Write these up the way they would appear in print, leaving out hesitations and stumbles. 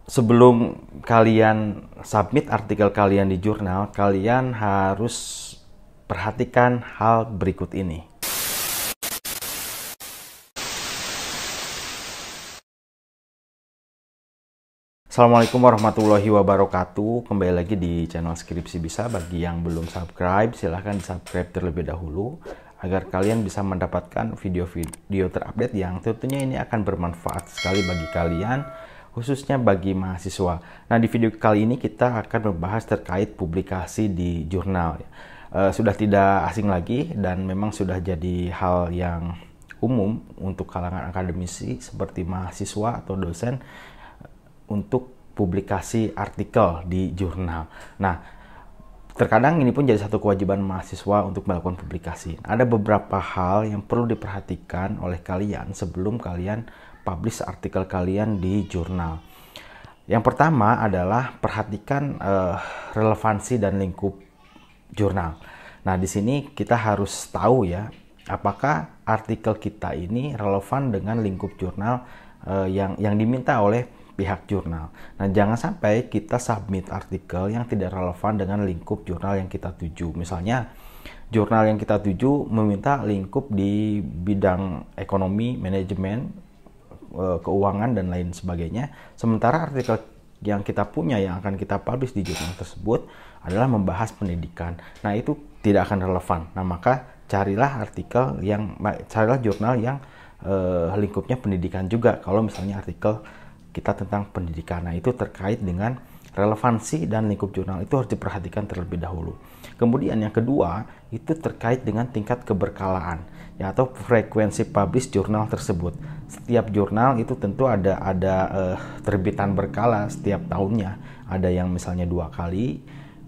Sebelum kalian submit artikel kalian di jurnal, kalian harus perhatikan hal berikut ini. Assalamualaikum warahmatullahi wabarakatuh. Kembali lagi di channel Skripsi Bisa. Bagi yang belum subscribe, silahkan di subscribe terlebih dahulu agar kalian bisa mendapatkan video-video terupdate yang tentunya ini akan bermanfaat sekali bagi kalian, khususnya bagi mahasiswa. Nah, di video kali ini kita akan membahas terkait publikasi di jurnal. Sudah tidak asing lagi dan memang sudah jadi hal yang umum untuk kalangan akademisi seperti mahasiswa atau dosen untuk publikasi artikel di jurnal. Nah, terkadang ini pun jadi satu kewajiban mahasiswa untuk melakukan publikasi. Ada beberapa hal yang perlu diperhatikan oleh kalian sebelum kalian publish artikel kalian di jurnal. Yang pertama adalah perhatikan relevansi dan lingkup jurnal. Nah, di sini kita harus tahu ya, apakah artikel kita ini relevan dengan lingkup jurnal yang diminta oleh pihak jurnal. Nah, jangan sampai kita submit artikel yang tidak relevan dengan lingkup jurnal yang kita tuju. Misalnya, jurnal yang kita tuju meminta lingkup di bidang ekonomi, manajemen, keuangan, dan lain sebagainya. Sementara artikel yang kita punya yang akan kita publish di jurnal tersebut adalah membahas pendidikan. Nah, itu tidak akan relevan. Nah, maka carilah jurnal yang lingkupnya pendidikan juga. Kalau misalnya artikel kita tentang pendidikan, nah itu terkait dengan relevansi dan lingkup jurnal itu harus diperhatikan terlebih dahulu. Kemudian yang kedua itu terkait dengan tingkat keberkalaan ya, atau frekuensi publish jurnal tersebut. Setiap jurnal itu tentu ada terbitan berkala setiap tahunnya. Ada yang misalnya 2 kali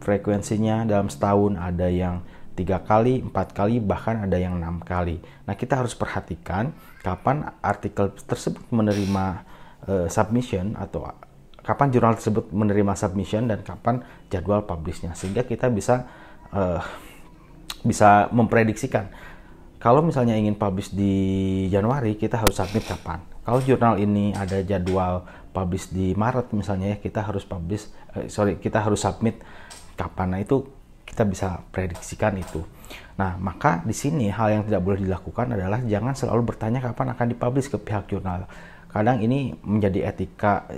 frekuensinya dalam setahun, ada yang 3 kali, 4 kali, bahkan ada yang 6 kali. Nah, kita harus perhatikan kapan artikel tersebut menerima submission, atau kapan jurnal tersebut menerima submission dan kapan jadwal publishnya, sehingga kita bisa memprediksikan. Kalau misalnya ingin publish di Januari, kita harus submit kapan. Kalau jurnal ini ada jadwal publish di Maret misalnya ya, kita harus submit kapan. Nah, itu kita bisa prediksikan itu. Nah, maka di sini hal yang tidak boleh dilakukan adalah jangan selalu bertanya kapan akan dipublish ke pihak jurnal. Kadang ini menjadi etika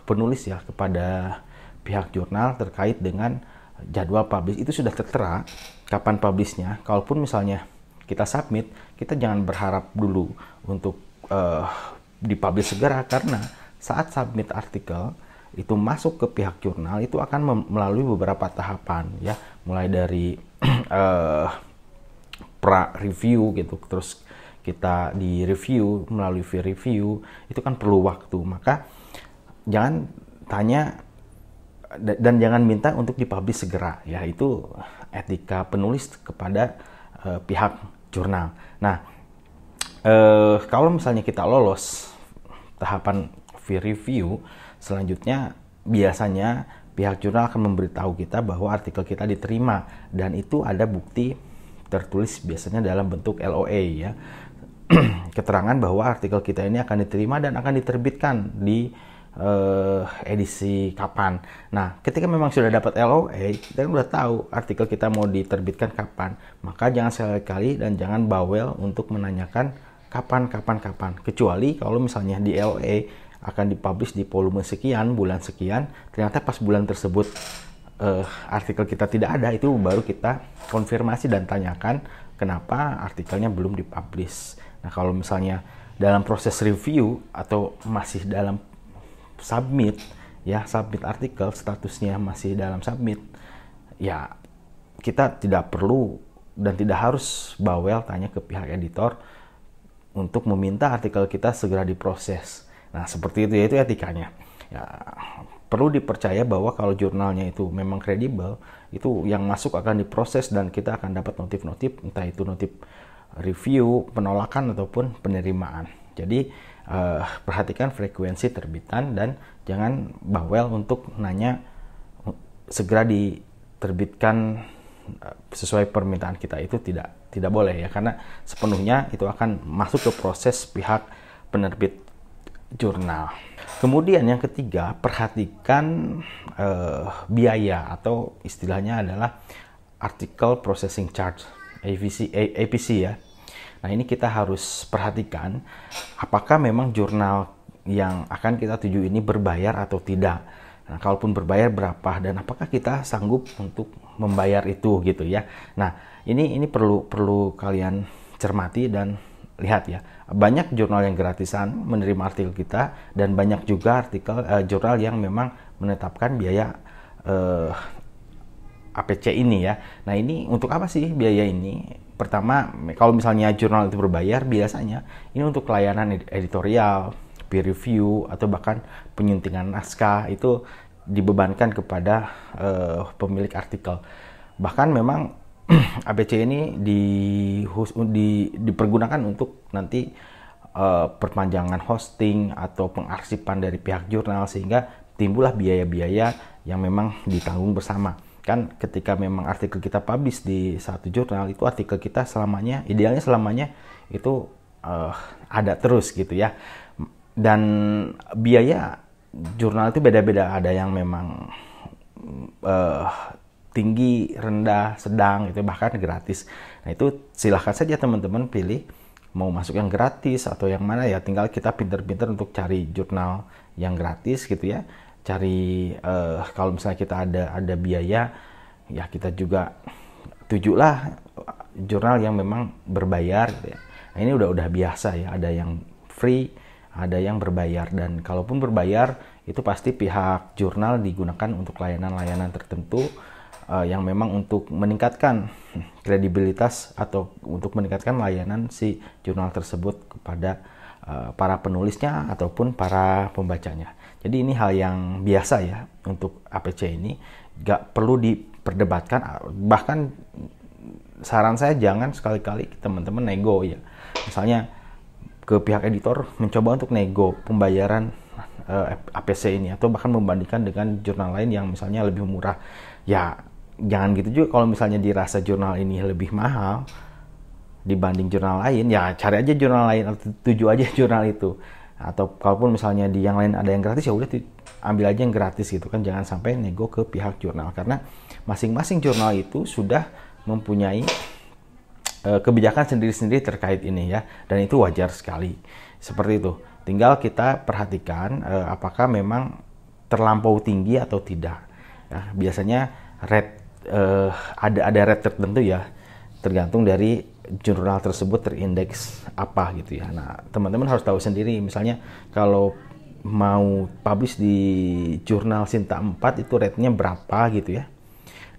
penulis ya kepada pihak jurnal terkait dengan jadwal publish. Itu sudah tertera kapan publishnya. Kalaupun misalnya kita submit, kita jangan berharap dulu untuk dipublish segera, karena saat submit artikel itu masuk ke pihak jurnal itu akan melalui beberapa tahapan ya, mulai dari pra review gitu, terus kita di review, melalui peer review, itu kan perlu waktu. Maka jangan tanya dan jangan minta untuk dipublish segera ya, itu etika penulis kepada pihak jurnal. Nah, kalau misalnya kita lolos tahapan peer review, selanjutnya biasanya pihak jurnal akan memberitahu kita bahwa artikel kita diterima, dan itu ada bukti tertulis biasanya dalam bentuk LOA ya, keterangan bahwa artikel kita ini akan diterima dan akan diterbitkan di edisi kapan. Nah, ketika memang sudah dapat LOA, kita sudah tahu artikel kita mau diterbitkan kapan. Maka jangan sekali-kali dan jangan bawel untuk menanyakan kapan. Kecuali kalau misalnya di LOA akan dipublish di volume sekian, bulan sekian, ternyata pas bulan tersebut artikel kita tidak ada, itu baru kita konfirmasi dan tanyakan kenapa artikelnya belum dipublish. Nah, kalau misalnya dalam proses review atau masih dalam submit artikel, statusnya masih dalam submit, ya kita tidak perlu dan tidak harus bawel tanya ke pihak editor untuk meminta artikel kita segera diproses. Nah, seperti itu ya, itu etikanya. Ya, perlu dipercaya bahwa kalau jurnalnya itu memang kredibel, itu yang masuk akan diproses dan kita akan dapat notif-notif, entah itu notif review, penolakan, ataupun penerimaan. Jadi perhatikan frekuensi terbitan dan jangan bawel untuk nanya segera diterbitkan sesuai permintaan kita. Itu tidak boleh ya, karena sepenuhnya itu akan masuk ke proses pihak penerbit jurnal. Kemudian yang ketiga, perhatikan biaya atau istilahnya adalah article processing charge, APC ya. Nah, ini kita harus perhatikan apakah memang jurnal yang akan kita tuju ini berbayar atau tidak. Nah, kalaupun berbayar berapa dan apakah kita sanggup untuk membayar itu gitu ya. Nah, ini perlu kalian cermati dan lihat ya. Banyak jurnal yang gratisan menerima artikel kita dan banyak juga artikel jurnal yang memang menetapkan biaya APC ini ya. Nah, ini untuk apa sih biaya ini? Pertama, kalau misalnya jurnal itu berbayar, biasanya ini untuk layanan editorial, peer review, atau bahkan penyuntingan naskah itu dibebankan kepada pemilik artikel. Bahkan memang APC ini dipergunakan untuk nanti perpanjangan hosting atau pengarsipan dari pihak jurnal, sehingga timbullah biaya-biaya yang memang ditanggung bersama. Kan ketika memang artikel kita publish di satu jurnal, itu artikel kita selamanya, idealnya selamanya itu ada terus gitu ya. Dan biaya jurnal itu beda-beda, ada yang memang tinggi, rendah, sedang, itu bahkan gratis. Nah, itu silahkan saja teman-teman pilih mau masuk yang gratis atau yang mana ya. Tinggal kita pinter-pinter untuk cari jurnal yang gratis gitu ya. Cari kalau misalnya kita ada biaya ya, kita juga tujulah jurnal yang memang berbayar gitu ya. Nah, ini udah biasa ya, ada yang free, ada yang berbayar, dan kalaupun berbayar itu pasti pihak jurnal digunakan untuk layanan-layanan tertentu yang memang untuk meningkatkan kredibilitas atau untuk meningkatkan layanan si jurnal tersebut kepada para penulisnya ataupun para pembacanya. Jadi ini hal yang biasa ya untuk APC ini, gak perlu diperdebatkan. Bahkan saran saya jangan sekali-kali teman-teman nego ya. Misalnya ke pihak editor mencoba untuk nego pembayaran APC ini, atau bahkan membandingkan dengan jurnal lain yang misalnya lebih murah. Ya jangan gitu juga. Kalau misalnya dirasa jurnal ini lebih mahal dibanding jurnal lain, ya cari aja jurnal lain atau tuju aja jurnal itu. Atau kalaupun misalnya di yang lain ada yang gratis, ya udah ambil aja yang gratis gitu kan. Jangan sampai nego ke pihak jurnal, karena masing-masing jurnal itu sudah mempunyai kebijakan sendiri-sendiri terkait ini ya, dan itu wajar sekali seperti itu. Tinggal kita perhatikan apakah memang terlampau tinggi atau tidak ya. Biasanya rate ada rate tertentu ya, tergantung dari jurnal tersebut terindeks apa gitu ya. Nah, teman-teman harus tahu sendiri, misalnya kalau mau publish di jurnal Sinta 4 itu rate-nya berapa gitu ya.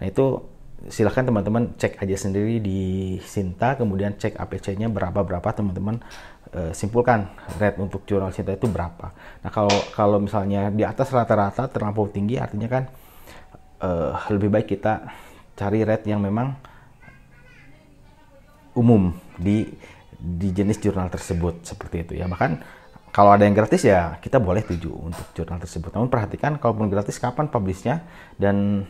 Nah, itu silahkan teman-teman cek aja sendiri di Sinta, kemudian cek APC-nya berapa teman-teman simpulkan rate untuk jurnal Sinta itu berapa. Nah, kalau misalnya di atas rata-rata terlampau tinggi, artinya kan lebih baik kita cari rate yang memang umum di jenis jurnal tersebut, seperti itu ya. Bahkan kalau ada yang gratis ya kita boleh tuju untuk jurnal tersebut. Namun perhatikan kalaupun gratis kapan publishnya dan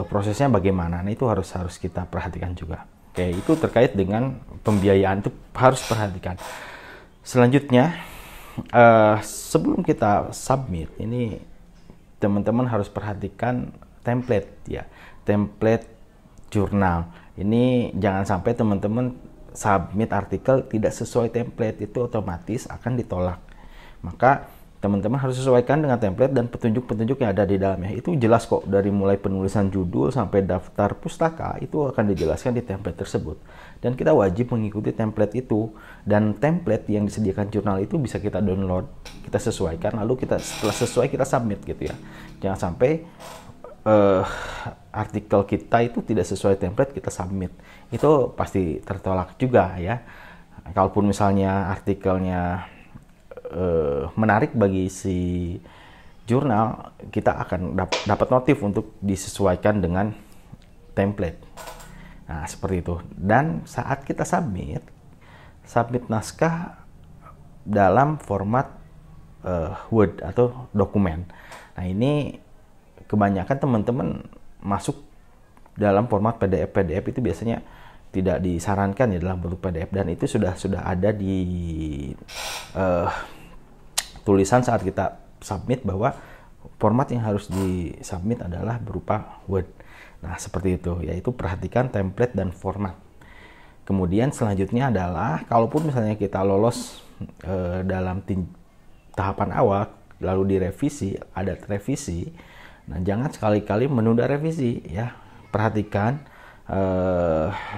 prosesnya bagaimana. Nah, itu harus kita perhatikan juga. Oke, itu terkait dengan pembiayaan, itu harus perhatikan. Selanjutnya sebelum kita submit ini, teman-teman harus perhatikan template ya, template jurnal. Ini jangan sampai teman-teman submit artikel tidak sesuai template, itu otomatis akan ditolak. Maka teman-teman harus sesuaikan dengan template dan petunjuk-petunjuk yang ada di dalamnya. Itu jelas kok, dari mulai penulisan judul sampai daftar pustaka itu akan dijelaskan di template tersebut. Dan kita wajib mengikuti template itu, dan template yang disediakan jurnal itu bisa kita download, kita sesuaikan, lalu setelah sesuai kita submit gitu ya. Jangan sampai artikel kita itu tidak sesuai template kita submit, itu pasti tertolak juga ya. Kalaupun misalnya artikelnya menarik bagi si jurnal, kita akan dapat notif untuk disesuaikan dengan template. Nah, seperti itu. Dan saat kita submit naskah dalam format Word atau dokumen. Nah, ini kebanyakan teman-teman masuk dalam format PDF itu biasanya tidak disarankan ya dalam bentuk PDF, dan itu sudah ada di tulisan saat kita submit bahwa format yang harus disubmit adalah berupa Word. Nah, seperti itu, yaitu perhatikan template dan format. Kemudian selanjutnya adalah kalaupun misalnya kita lolos dalam tahapan awal lalu direvisi, ada revisi. Nah, jangan sekali-kali menunda revisi ya. Perhatikan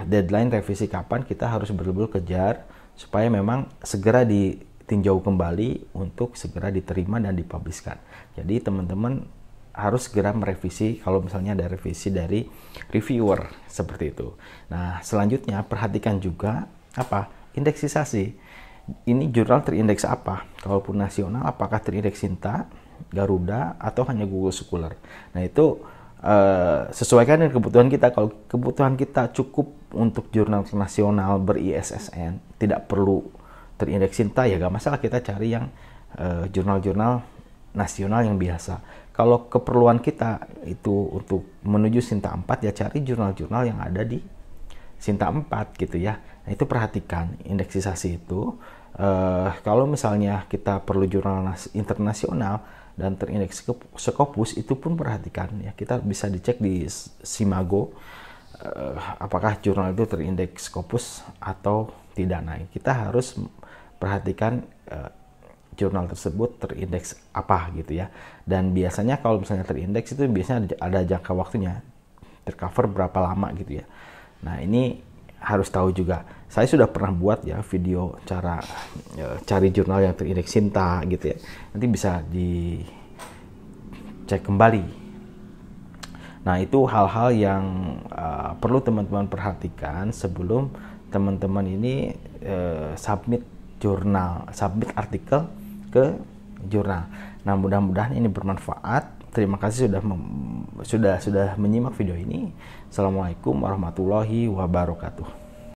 deadline revisi kapan, kita harus betul-betul kejar supaya memang segera ditinjau kembali untuk segera diterima dan dipublishkan. Jadi teman-teman harus segera merevisi kalau misalnya ada revisi dari reviewer seperti itu. Nah, selanjutnya perhatikan juga apa? Indeksisasi. Ini jurnal terindeks apa? Kalaupun nasional, apakah terindeks Sinta, Garuda, atau hanya Google Scholar? Nah, itu sesuaikan dengan kebutuhan kita. Kalau kebutuhan kita cukup untuk jurnal nasional ber-ISSN, tidak perlu terindeks Sinta, ya gak masalah, kita cari yang jurnal-jurnal nasional yang biasa. Kalau keperluan kita itu untuk menuju Sinta 4, ya cari jurnal-jurnal yang ada di Sinta 4 gitu ya. Nah, itu perhatikan indeksisasi itu. Kalau misalnya kita perlu jurnal internasional dan terindeks Scopus, itu pun perhatikan ya. Kita bisa dicek di Simago apakah jurnal itu terindeks Scopus atau tidak. Nah, kita harus perhatikan jurnal tersebut terindeks apa gitu ya. Dan biasanya kalau misalnya terindeks itu biasanya ada jangka waktunya, tercover berapa lama gitu ya. Nah, ini harus tahu juga. Saya sudah pernah buat ya video cara cari jurnal yang terindeks Sinta gitu ya. Nanti bisa dicek kembali. Nah, itu hal-hal yang perlu teman-teman perhatikan sebelum teman-teman ini submit artikel ke jurnal. Nah, mudah-mudahan ini bermanfaat. Terima kasih sudah menyimak video ini. Assalamualaikum warahmatullahi wabarakatuh.